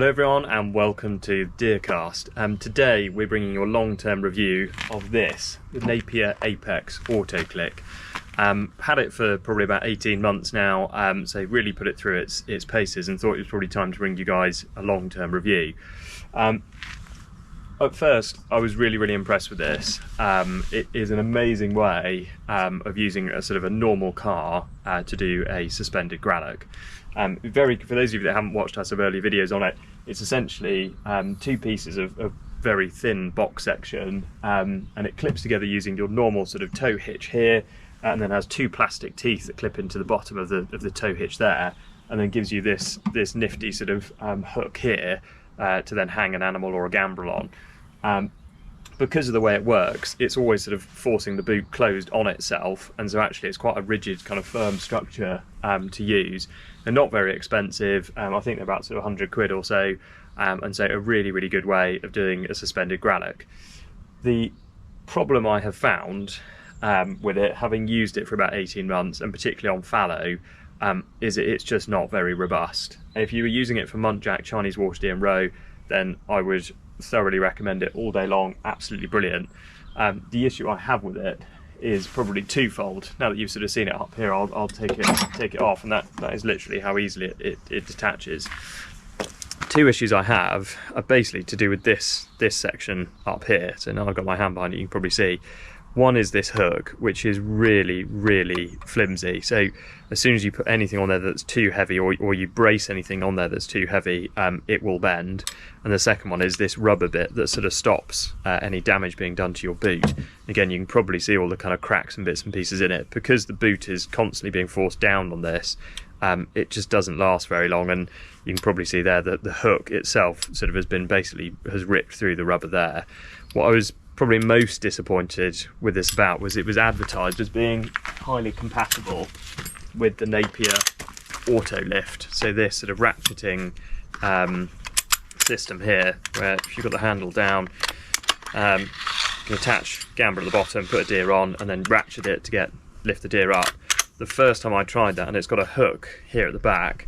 Hello everyone and welcome to Deercast. Today we're bringing you a long-term review of this, the Napier Apex Auto Click. Had it for probably about 18 months now, so really put it through its paces and thought it was probably time to bring you guys a long-term review. At first I was really impressed with this. It is an amazing way of using a sort of a normal car to do a suspended gralloch. For those of you that haven't watched us of earlier videos on it, it's essentially two pieces of very thin box section, and it clips together using your normal sort of tow hitch here, and then has two plastic teeth that clip into the bottom of the tow hitch there, and then gives you this nifty sort of hook here to then hang an animal or a gambrel on. Because of the way it works, it's always sort of forcing the boot closed on itself, and so actually it's quite a rigid kind of firm structure to use. They're not very expensive. I think they're about sort of 100 quid or so, and so a really good way of doing a suspended gralloch. The problem I have found with it, having used it for about 18 months, and particularly on fallow, is it's just not very robust. If you were using it for muntjac, Chinese water deer and roe, then I would thoroughly recommend it all day long. Absolutely brilliant. The issue I have with it is probably twofold. Now that you've sort of seen it up here, I'll take it off, and that is literally how easily it detaches. Two issues I have are basically to do with this section up here. So now I've got my hand behind it, you can probably see. One is this hook, which is really flimsy. So as soon as you put anything on there that's too heavy, or you brace anything on there that's too heavy, it will bend. And the second one is this rubber bit that sort of stops any damage being done to your boot. Again, you can probably see all the kind of cracks and bits and pieces in it. Because the boot is constantly being forced down on this, it just doesn't last very long. And you can probably see there that the hook itself sort of has ripped through the rubber there. What I was probably most disappointed with this was it was advertised as being highly compatible with the Napier Auto Lift. So this sort of ratcheting system here, where if you've got the handle down, you can attach gambrel at the bottom, put a deer on, and then ratchet it to lift the deer up. The first time I tried that, and it's got a hook here at the back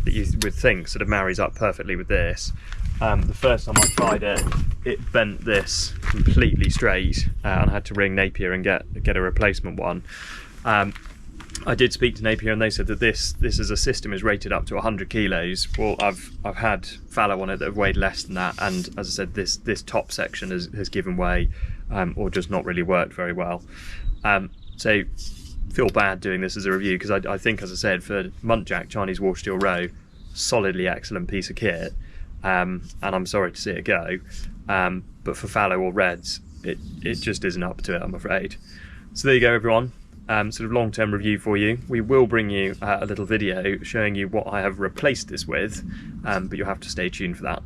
that you would think sort of marries up perfectly with this. The first time I tried it, it bent this completely straight, and I had to ring Napier and get a replacement one. I did speak to Napier, and they said that this as a system is rated up to 100 kilos. Well, I've had fallow on it that have weighed less than that, and as I said, this top section has given way, or just not really worked very well. So feel bad doing this as a review, because I think, as I said, for muntjac, Chinese water deer roe, solidly excellent piece of kit. And I'm sorry to see it go, but for fallow or reds, it just isn't up to it, I'm afraid. So there you go, everyone. Sort of long-term review for you. We will bring you a little video showing you what I have replaced this with, but you'll have to stay tuned for that.